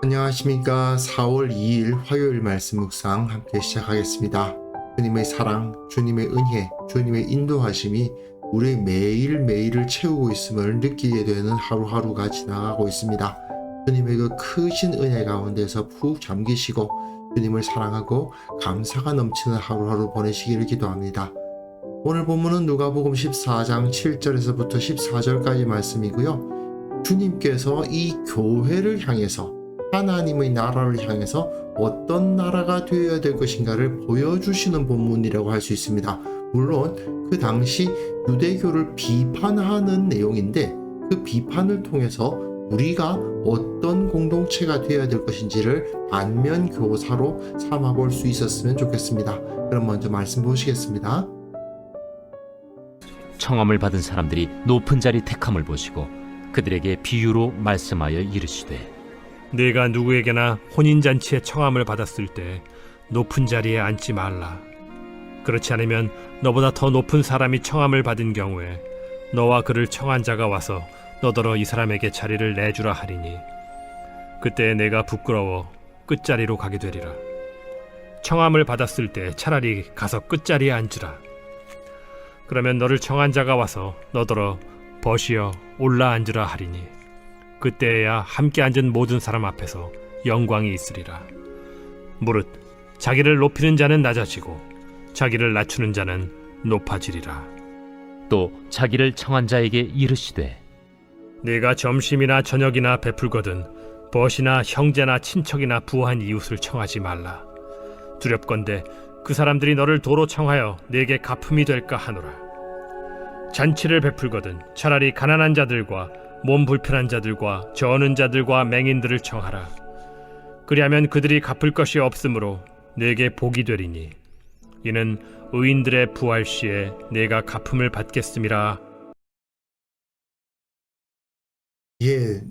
안녕하십니까. 4월 2일 화요일 말씀 묵상 함께 시작하겠습니다. 주님의 사랑, 주님의 은혜, 주님의 인도하심이 우리 매일매일을 채우고 있음을 느끼게 되는 하루하루가 지나가고 있습니다. 주님의 그 크신 은혜 가운데서 푹 잠기시고 주님을 사랑하고 감사가 넘치는 하루하루 보내시기를 기도합니다. 오늘 본문은 누가복음 14장 7절에서부터 14절까지 말씀이고요. 주님께서 이 교회를 향해서 하나님의 나라를 향해서 어떤 나라가 되어야 될 것인가를 보여주시는 본문이라고 할 수 있습니다. 물론 그 당시 유대교를 비판하는 내용인데 그 비판을 통해서 우리가 어떤 공동체가 되어야 될 것인지를 반면 교사로 삼아볼 수 있었으면 좋겠습니다. 그럼 먼저 말씀 보시겠습니다. 청함을 받은 사람들이 높은 자리 택함을 보시고 그들에게 비유로 말씀하여 이르시되 네가 누구에게나 혼인잔치에 청함을 받았을 때 높은 자리에 앉지 말라. 그렇지 않으면 너보다 더 높은 사람이 청함을 받은 경우에 너와 그를 청한 자가 와서 너더러 이 사람에게 자리를 내주라 하리니 그때 내가 부끄러워 끝자리로 가게 되리라. 청함을 받았을 때 차라리 가서 끝자리에 앉으라. 그러면 너를 청한 자가 와서 너더러 벗이어 올라 앉으라 하리니 그때에야 함께 앉은 모든 사람 앞에서 영광이 있으리라. 무릇 자기를 높이는 자는 낮아지고 자기를 낮추는 자는 높아지리라. 또 자기를 청한 자에게 이르시되 네가 점심이나 저녁이나 베풀거든 벗이나 형제나 친척이나 부한 이웃을 청하지 말라. 두렵건대 그 사람들이 너를 도로 청하여 네게 갚음이 될까 하노라. 잔치를 베풀거든 차라리 가난한 자들과 몸 불편한 자들과 저는 자들과 맹인들을 청하라. 그리하면 그들이 갚을 것이 없으므로 내게 복이 되리니 이는 의인들의 부활 시에 내가 갚음을 받겠음이라.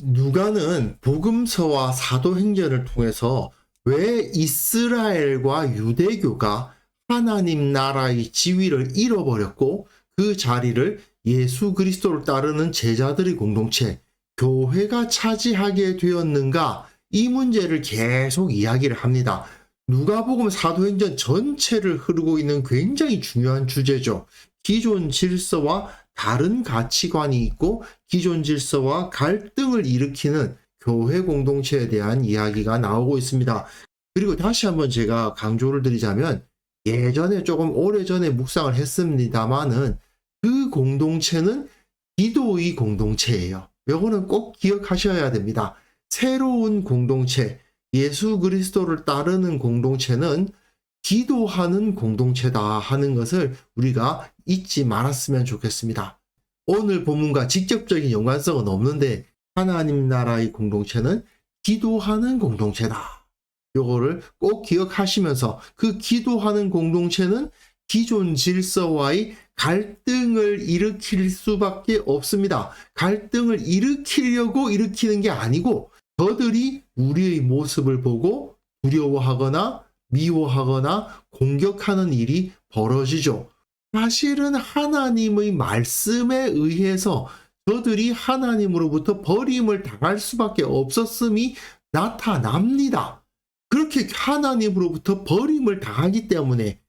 누가는 복음서와 사도행전을 통해서 왜 이스라엘과 유대교가 하나님 나라의 지위를 잃어버렸고 그 자리를 예수 그리스도를 따르는 제자들의 공동체, 교회가 차지하게 되었는가, 이 문제를 계속 이야기를 합니다. 누가복음 사도행전 전체를 흐르고 있는 굉장히 중요한 주제죠. 기존 질서와 다른 가치관이 있고 기존 질서와 갈등을 일으키는 교회 공동체에 대한 이야기가 나오고 있습니다. 그리고 다시 한번 제가 강조를 드리자면 예전에 조금 오래전에 묵상을 했습니다만은 그 공동체는 기도의 공동체예요. 이거는 꼭 기억하셔야 됩니다. 새로운 공동체, 예수 그리스도를 따르는 공동체는 기도하는 공동체다 하는 것을 우리가 잊지 말았으면 좋겠습니다. 오늘 본문과 직접적인 연관성은 없는데 하나님 나라의 공동체는 기도하는 공동체다. 이거를 꼭 기억하시면서 그 기도하는 공동체는 기존 질서와의 갈등을 일으킬 수밖에 없습니다. 갈등을 일으키려고 일으키는 게 아니고 저들이 우리의 모습을 보고 두려워하거나 미워하거나 공격하는 일이 벌어지죠. 사실은 하나님의 말씀에 의해서 저들이 하나님으로부터 버림을 당할 수밖에 없었음이 나타납니다. 그렇게 하나님으로부터 버림을 당하기 때문에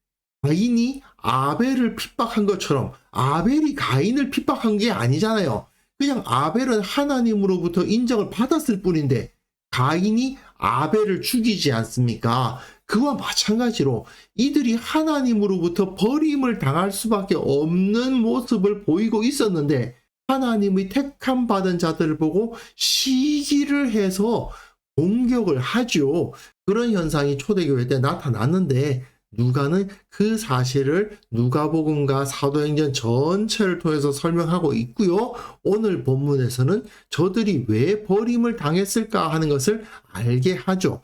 가인이 아벨을 핍박한 것처럼 아벨이 가인을 핍박한 게 아니잖아요. 그냥 아벨은 하나님으로부터 인정을 받았을 뿐인데 가인이 아벨을 죽이지 않습니까? 그와 마찬가지로 이들이 하나님으로부터 버림을 당할 수밖에 없는 모습을 보이고 있었는데 하나님의 택함 받은 자들을 보고 시기를 해서 공격을 하죠. 그런 현상이 초대교회 때 나타났는데 누가는 그 사실을 누가복음과 사도행전 전체를 통해서 설명하고 있고요. 오늘 본문에서는 저들이 왜 버림을 당했을까 하는 것을 알게 하죠.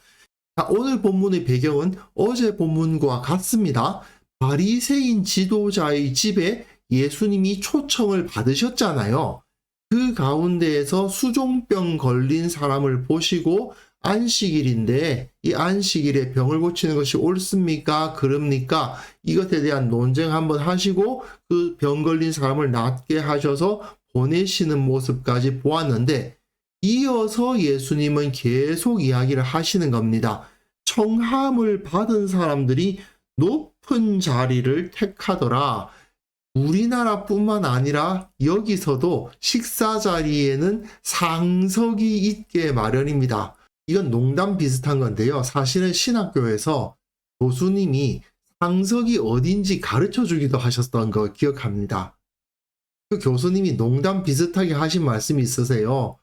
자, 오늘 본문의 배경은 어제 본문과 같습니다. 바리새인 지도자의 집에 예수님이 초청을 받으셨잖아요. 그 가운데에서 수종병 걸린 사람을 보시고 안식일인데 이 안식일에 병을 고치는 것이 옳습니까? 그럽니까? 이것에 대한 논쟁 한번 하시고 그 병 걸린 사람을 낫게 하셔서 보내시는 모습까지 보았는데 이어서 예수님은 계속 이야기를 하시는 겁니다. 청함을 받은 사람들이 높은 자리를 택하더라. 우리나라뿐만 아니라 여기서도 식사 자리에는 상석이 있게 마련입니다. 이건 농담 비슷한 건데요. 사실은 신학교에서 교수님이 상석이 어딘지 가르쳐 주기도 하셨던 거 기억합니다. 그 교수님이 농담 비슷하게 하신 말씀이 있으세요.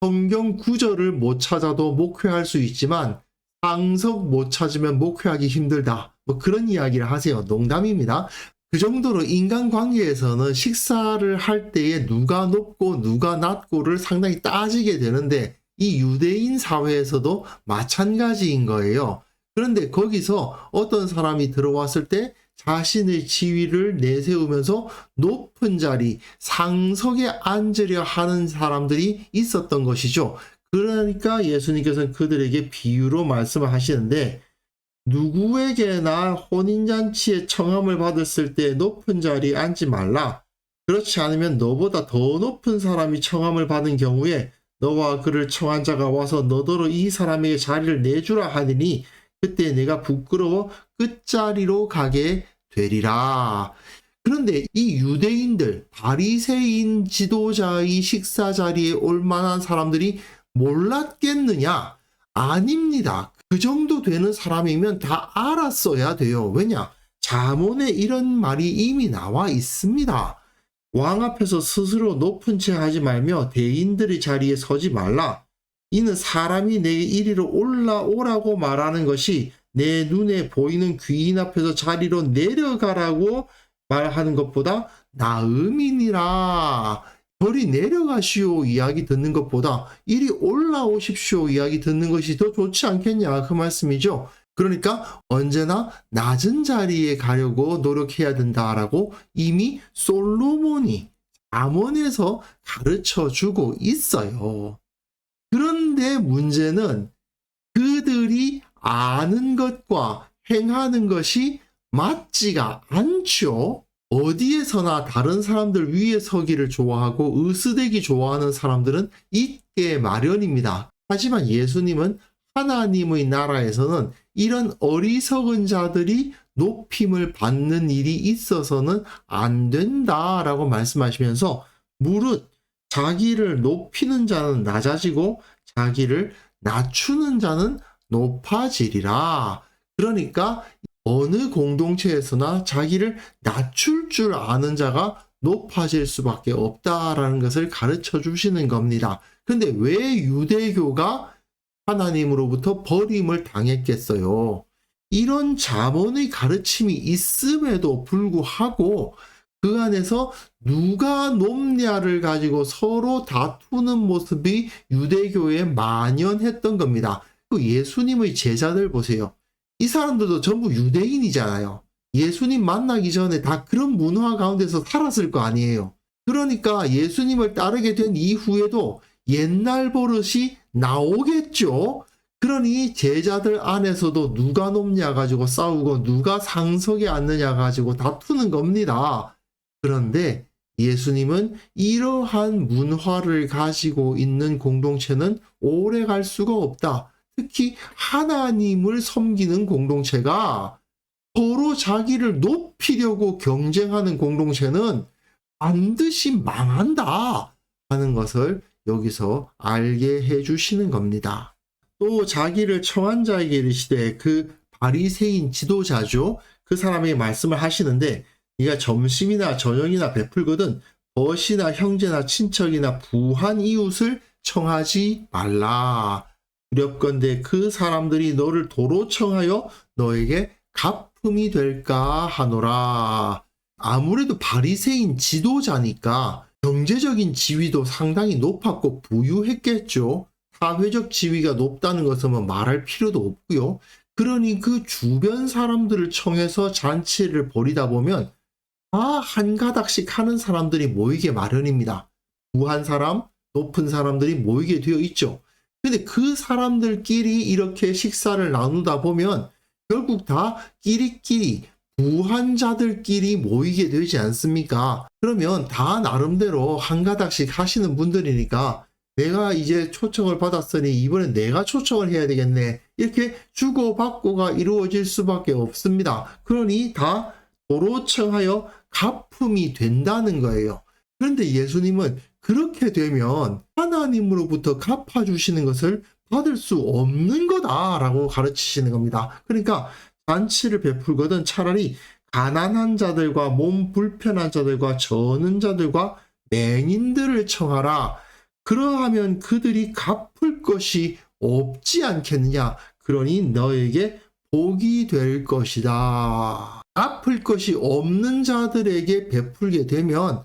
성경 구절을 못 찾아도 목회할 수 있지만 상석 못 찾으면 목회하기 힘들다. 뭐 그런 이야기를 하세요. 농담입니다. 그 정도로 인간관계에서는 식사를 할 때에 누가 높고 누가 낮고를 상당히 따지게 되는데 이 유대인 사회에서도 마찬가지인 거예요. 그런데 거기서 어떤 사람이 들어왔을 때 자신의 지위를 내세우면서 높은 자리, 상석에 앉으려 하는 사람들이 있었던 것이죠. 그러니까 예수님께서는 그들에게 비유로 말씀을 하시는데 누구에게나 혼인잔치에 청함을 받았을 때 높은 자리에 앉지 말라. 그렇지 않으면 너보다 더 높은 사람이 청함을 받은 경우에 너와 그를 청한 자가 와서 너더러 이 사람에게 자리를 내주라 하니니 그때 내가 부끄러워 끝자리로 가게 되리라. 그런데 이 유대인들, 바리새인 지도자의 식사 자리에 올 만한 사람들이 몰랐겠느냐? 아닙니다. 그 정도 되는 사람이면 다 알았어야 돼요. 왜냐? 잠언에 이런 말이 이미 나와 있습니다. 왕 앞에서 스스로 높은 채 하지 말며 대인들의 자리에 서지 말라. 이는 사람이 내게 이리로 올라오라고 말하는 것이 내 눈에 보이는 귀인 앞에서 자리로 내려가라고 말하는 것보다 나음이니라. 저리 내려가시오 이야기 듣는 것보다 이리 올라오십시오 이야기 듣는 것이 더 좋지 않겠냐 그 말씀이죠. 그러니까 언제나 낮은 자리에 가려고 노력해야 된다라고 이미 솔로몬이 잠언에서 가르쳐 주고 있어요. 그런데 문제는 그들이 아는 것과 행하는 것이 맞지가 않죠. 어디에서나 다른 사람들 위에 서기를 좋아하고 으스대기 좋아하는 사람들은 있게 마련입니다. 하지만 예수님은 하나님의 나라에서는 이런 어리석은 자들이 높임을 받는 일이 있어서는 안 된다라고 말씀하시면서 무릇 자기를 높이는 자는 낮아지고 자기를 낮추는 자는 높아지리라. 그러니까 어느 공동체에서나 자기를 낮출 줄 아는 자가 높아질 수밖에 없다라는 것을 가르쳐 주시는 겁니다. 근데 왜 유대교가 하나님으로부터 버림을 당했겠어요? 이런 잠언의 가르침이 있음에도 불구하고 그 안에서 누가 높냐를 가지고 서로 다투는 모습이 유대교에 만연했던 겁니다. 그 예수님의 제자들 보세요. 이 사람들도 전부 유대인이잖아요. 예수님 만나기 전에 다 그런 문화 가운데서 살았을 거 아니에요. 그러니까 예수님을 따르게 된 이후에도 옛날 버릇이 나오겠죠. 그러니 제자들 안에서도 누가 높냐 가지고 싸우고 누가 상석에 앉느냐 가지고 다투는 겁니다. 그런데 예수님은 이러한 문화를 가지고 있는 공동체는 오래 갈 수가 없다. 특히 하나님을 섬기는 공동체가 서로 자기를 높이려고 경쟁하는 공동체는 반드시 망한다 하는 것을 여기서 알게 해주시는 겁니다. 또 자기를 청한 자에게 이르시되 그 바리새인 지도자죠. 그 사람에게 말씀을 하시는데 네가 점심이나 저녁이나 베풀거든 벗이나 형제나 친척이나 부한 이웃을 청하지 말라. 두렵건대 그 사람들이 너를 도로 청하여 너에게 가품이 될까 하노라. 아무래도 바리새인 지도자니까 경제적인 지위도 상당히 높았고 부유했겠죠. 사회적 지위가 높다는 것은 뭐 말할 필요도 없고요. 그러니 그 주변 사람들을 청해서 잔치를 벌이다 보면 한 가닥씩 하는 사람들이 모이게 마련입니다. 부한 사람, 높은 사람들이 모이게 되어 있죠. 근데 그 사람들끼리 이렇게 식사를 나누다 보면 결국 다 끼리끼리 부한 자들끼리 모이게 되지 않습니까? 그러면 다 나름대로 한 가닥씩 하시는 분들이니까 내가 이제 초청을 받았으니 이번엔 내가 초청을 해야 되겠네. 이렇게 주고받고가 이루어질 수밖에 없습니다. 그러니 다 도로 청하여 가품이 된다는 거예요. 그런데 예수님은 그렇게 되면 하나님으로부터 갚아주시는 것을 받을 수 없는 거다라고 가르치시는 겁니다. 그러니까 잔치를 베풀거든 차라리 가난한 자들과 몸 불편한 자들과 저는 자들과 맹인들을 청하라. 그러하면 그들이 갚을 것이 없지 않겠느냐. 그러니 너에게 복이 될 것이다. 갚을 것이 없는 자들에게 베풀게 되면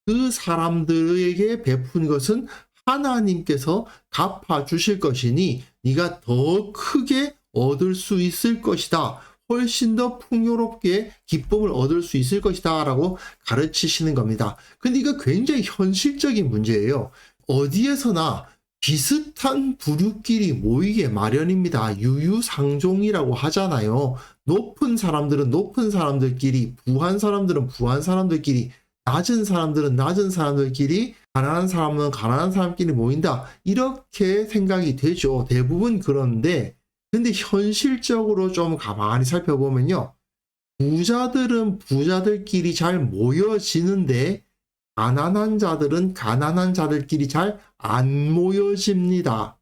그 사람들에게 베푼 것은 하나님께서 갚아주실 것이니 네가 더 크게 얻을 수 있을 것이다. 훨씬 더 풍요롭게 기쁨을 얻을 수 있을 것이다 라고 가르치시는 겁니다. 근데 이거 굉장히 현실적인 문제예요. 어디에서나 비슷한 부류끼리 모이게 마련입니다. 유유상종이라고 하잖아요. 높은 사람들은 높은 사람들끼리, 부한 사람들은 부한 사람들끼리, 낮은 사람들은 낮은 사람들끼리, 가난한 사람은 가난한 사람끼리 모인다. 이렇게 생각이 되죠. 대부분 그런데 근데 현실적으로 좀 가만히 살펴보면요. 부자들은 부자들끼리 잘 모여지는데 가난한 자들은 가난한 자들끼리 잘 안 모여집니다.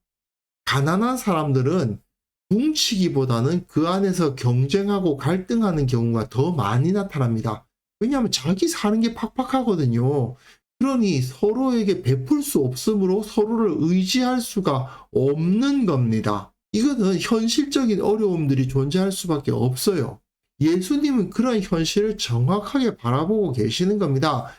가난한 사람들은 뭉치기보다는 그 안에서 경쟁하고 갈등하는 경우가 더 많이 나타납니다. 왜냐하면 자기 사는 게 팍팍하거든요. 그러니 서로에게 베풀 수 없으므로 서로를 의지할 수가 없는 겁니다. 이거는 현실적인 어려움들이 존재할 수밖에 없어요. 예수님은 그런 현실을 정확하게 바라보고 계시는 겁니다.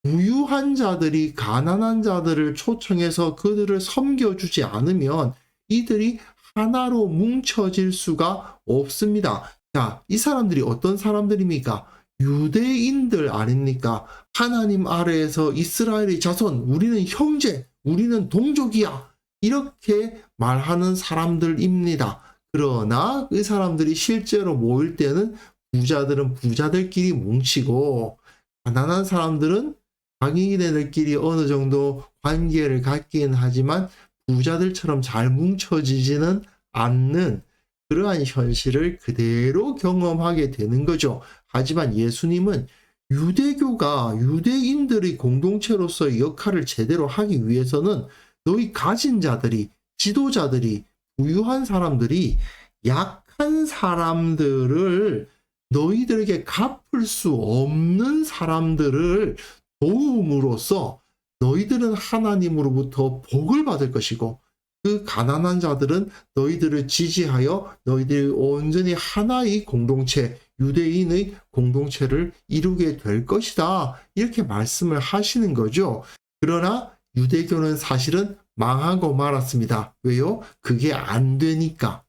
부유한 자들이 가난한 자들을 초청해서 그들을 섬겨주지 않으면 이들이 하나로 뭉쳐질 수가 없습니다. 자, 이 사람들이 어떤 사람들입니까? 유대인들 아닙니까? 하나님 아래에서 이스라엘의 자손, 우리는 형제, 우리는 동족이야. 이렇게 말하는 사람들입니다. 그러나 그 사람들이 실제로 모일 때는 부자들은 부자들끼리 뭉치고 가난한 사람들은 자기네들끼리 어느 정도 관계를 갖긴 하지만 부자들처럼 잘 뭉쳐지지는 않는 그러한 현실을 그대로 경험하게 되는 거죠. 하지만 예수님은 유대교가 유대인들의 공동체로서의 역할을 제대로 하기 위해서는 너희 가진 자들이, 지도자들이, 부유한 사람들이 약한 사람들을 너희들에게 갚을 수 없는 사람들을 도움으로써 너희들은 하나님으로부터 복을 받을 것이고 그 가난한 자들은 너희들을 지지하여 너희들이 온전히 하나의 공동체, 유대인의 공동체를 이루게 될 것이다. 이렇게 말씀을 하시는 거죠. 그러나 유대교는 사실은 망하고 말았습니다. 왜요? 그게 안 되니까.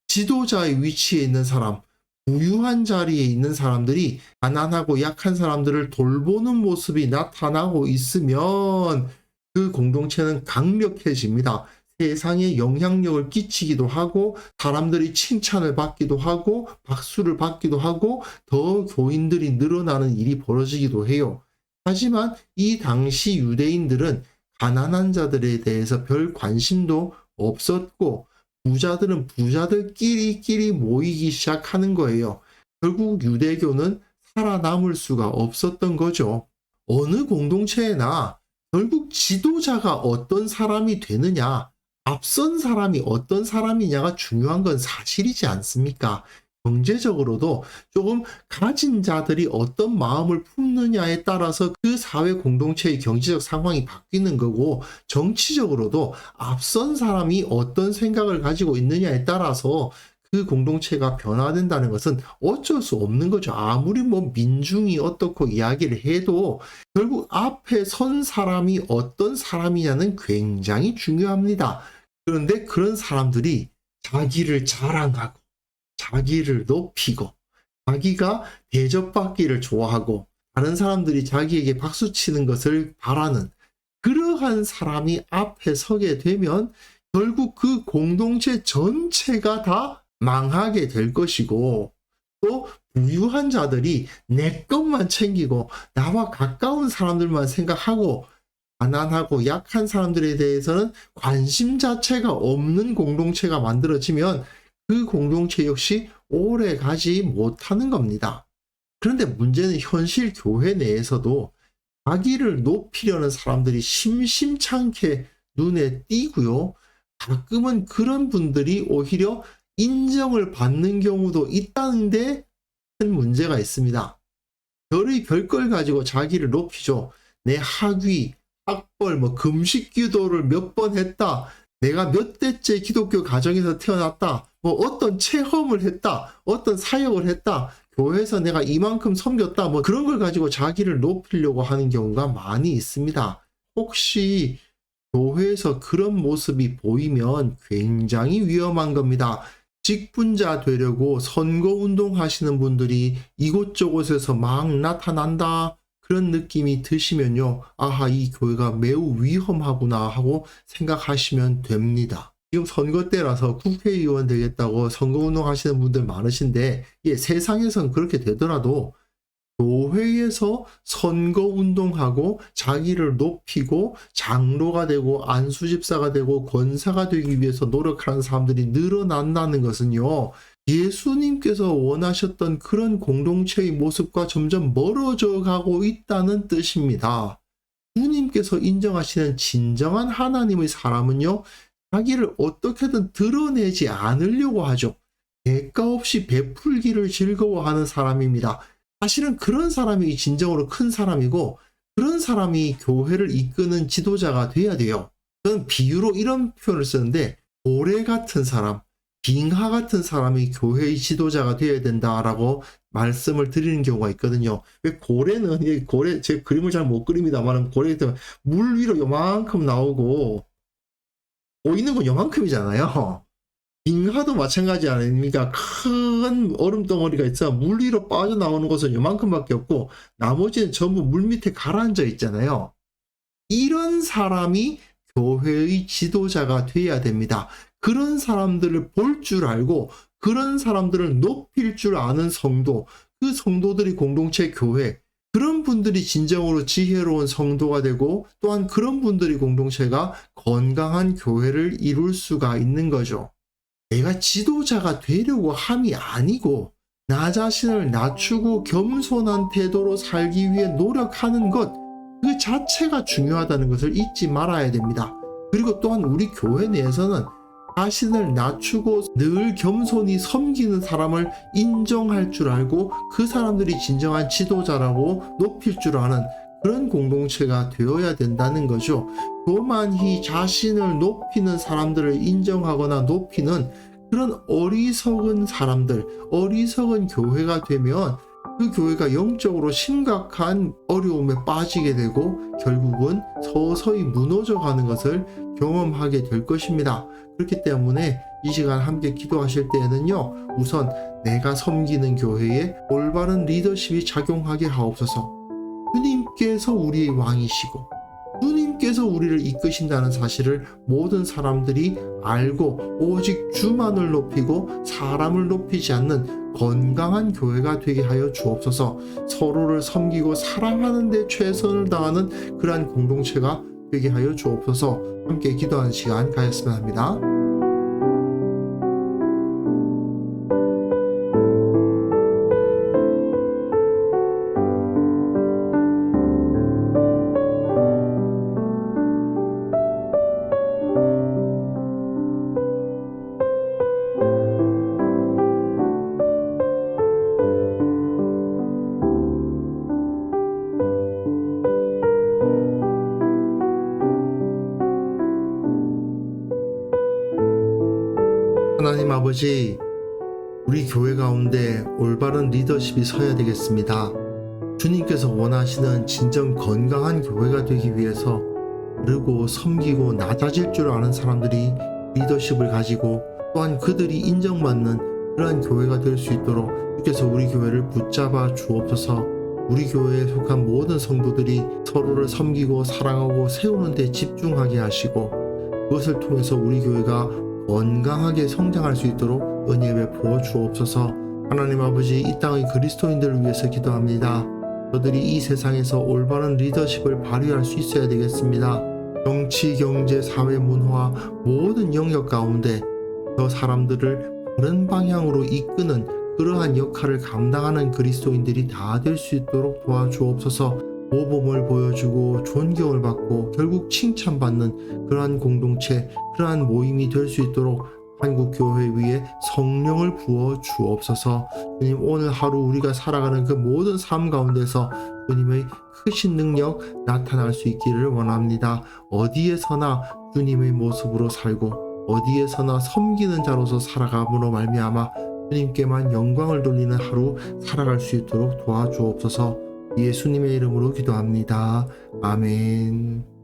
지도자의 위치에 있는 사람, 부유한 자리에 있는 사람들이 가난하고 약한 사람들을 돌보는 모습이 나타나고 있으면 그 공동체는 강력해집니다. 세상에 영향력을 끼치기도 하고 사람들이 칭찬을 받기도 하고 박수를 받기도 하고 더 교인들이 늘어나는 일이 벌어지기도 해요. 하지만 이 당시 유대인들은 가난한 자들에 대해서 별 관심도 없었고 부자들은 부자들끼리 모이기 시작하는 거예요. 결국 유대교는 살아남을 수가 없었던 거죠. 어느 공동체에나 결국 지도자가 어떤 사람이 되느냐, 앞선 사람이 어떤 사람이냐가 중요한 건 사실이지 않습니까? 경제적으로도 조금 가진 자들이 어떤 마음을 품느냐에 따라서 그 사회 공동체의 경제적 상황이 바뀌는 거고, 정치적으로도 앞선 사람이 어떤 생각을 가지고 있느냐에 따라서 그 공동체가 변화된다는 것은 어쩔 수 없는 거죠. 아무리 뭐 민중이 어떻고 이야기를 해도 결국 앞에 선 사람이 어떤 사람이냐는 굉장히 중요합니다. 그런데 그런 사람들이 자기를 자랑하고 자기를 높이고 자기가 대접받기를 좋아하고 다른 사람들이 자기에게 박수치는 것을 바라는 그러한 사람이 앞에 서게 되면 결국 그 공동체 전체가 다 망하게 될 것이고, 또 부유한 자들이 내 것만 챙기고 나와 가까운 사람들만 생각하고 가난하고 약한 사람들에 대해서는 관심 자체가 없는 공동체가 만들어지면 그 공동체 역시 오래 가지 못하는 겁니다. 그런데 문제는 현실 교회 내에서도 자기를 높이려는 사람들이 심심찮게 눈에 띄고요. 가끔은 그런 분들이 오히려 인정을 받는 경우도 있다는데 큰 문제가 있습니다. 별걸 가지고 자기를 높이죠. 내 학위, 학벌, 금식 기도를 몇 번 했다. 내가 몇 대째 기독교 가정에서 태어났다. 어떤 체험을 했다. 어떤 사역을 했다. 교회에서 내가 이만큼 섬겼다. 그런 걸 가지고 자기를 높이려고 하는 경우가 많이 있습니다. 혹시 교회에서 그런 모습이 보이면 굉장히 위험한 겁니다. 직분자 되려고 선거운동 하시는 분들이 이곳저곳에서 막 나타난다. 그런 느낌이 드시면요. 아하, 이 교회가 매우 위험하구나 하고 생각하시면 됩니다. 지금 선거 때라서 국회의원 되겠다고 선거운동 하시는 분들 많으신데 세상에선 그렇게 되더라도 교회에서 선거운동하고 자기를 높이고 장로가 되고 안수집사가 되고 권사가 되기 위해서 노력하는 사람들이 늘어난다는 것은요. 예수님께서 원하셨던 그런 공동체의 모습과 점점 멀어져 가고 있다는 뜻입니다. 주님께서 인정하시는 진정한 하나님의 사람은요. 자기를 어떻게든 드러내지 않으려고 하죠. 대가 없이 베풀기를 즐거워하는 사람입니다. 사실은 그런 사람이 진정으로 큰 사람이고 그런 사람이 교회를 이끄는 지도자가 돼야 돼요. 저는 비유로 이런 표현을 쓰는데 고래 같은 사람, 빙하 같은 사람이 교회의 지도자가 되어야 된다라고 말씀을 드리는 경우가 있거든요. 왜 고래는 제 그림을 잘 못 그립니다만 고래는 물 위로 요만큼 나오고 보이는 건 요만큼이잖아요. 빙하도 마찬가지 아닙니까? 큰 얼음 덩어리가 있어 물 위로 빠져나오는 것은 요만큼밖에 없고 나머지는 전부 물 밑에 가라앉아 있잖아요. 이런 사람이 교회의 지도자가 되어야 됩니다. 그런 사람들을 볼 줄 알고 그런 사람들을 높일 줄 아는 성도, 그 성도들이 공동체 교회, 그런 분들이 진정으로 지혜로운 성도가 되고 또한 그런 분들이 공동체가 건강한 교회를 이룰 수가 있는 거죠. 내가 지도자가 되려고 함이 아니고 나 자신을 낮추고 겸손한 태도로 살기 위해 노력하는 것, 그 자체가 중요하다는 것을 잊지 말아야 됩니다. 그리고 또한 우리 교회 내에서는 자신을 낮추고 늘 겸손히 섬기는 사람을 인정할 줄 알고 그 사람들이 진정한 지도자라고 높일 줄 아는 그런 공동체가 되어야 된다는 거죠. 교만히 자신을 높이는 사람들을 인정하거나 높이는 그런 어리석은 사람들, 어리석은 교회가 되면 그 교회가 영적으로 심각한 어려움에 빠지게 되고 결국은 서서히 무너져가는 것을 경험하게 될 것입니다. 그렇기 때문에 이 시간 함께 기도하실 때에는요, 우선 내가 섬기는 교회에 올바른 리더십이 작용하게 하옵소서. 주님께서 우리의 왕이시고 주님께서 우리를 이끄신다는 사실을 모든 사람들이 알고 오직 주만을 높이고 사람을 높이지 않는 건강한 교회가 되게 하여 주옵소서. 서로를 섬기고 사랑하는 데 최선을 다하는 그러한 공동체가 되게 하여 주옵소서. 함께 기도하는 시간 가졌으면 합니다. 하나님 아버지, 우리 교회 가운데 올바른 리더십이 서야 되겠습니다. 주님께서 원하시는 진정 건강한 교회가 되기 위해서 바르고 섬기고 낮아질 줄 아는 사람들이 리더십을 가지고 또한 그들이 인정받는 그러한 교회가 될 수 있도록 주께서 우리 교회를 붙잡아 주옵소서. 우리 교회에 속한 모든 성도들이 서로를 섬기고 사랑하고 세우는 데 집중하게 하시고 그것을 통해서 우리 교회가 건강하게 성장할 수 있도록 은혜 베풀어 주옵소서. 하나님 아버지, 이 땅의 그리스도인들을 위해서 기도합니다. 저들이 이 세상에서 올바른 리더십을 발휘할 수 있어야 되겠습니다. 정치, 경제, 사회, 문화 모든 영역 가운데 저 사람들을 바른 방향으로 이끄는 그러한 역할을 감당하는 그리스도인들이 다 될 수 있도록 도와주옵소서. 모범을 보여주고 존경을 받고 결국 칭찬받는 그러한 공동체, 그러한 모임이 될 수 있도록 한국교회 위에 성령을 부어 주옵소서. 주님, 오늘 하루 우리가 살아가는 그 모든 삶 가운데서 주님의 크신 능력 나타날 수 있기를 원합니다. 어디에서나 주님의 모습으로 살고 어디에서나 섬기는 자로서 살아감으로 말미암아 주님께만 영광을 돌리는 하루 살아갈 수 있도록 도와주옵소서. 예수님의 이름으로 기도합니다. 아멘.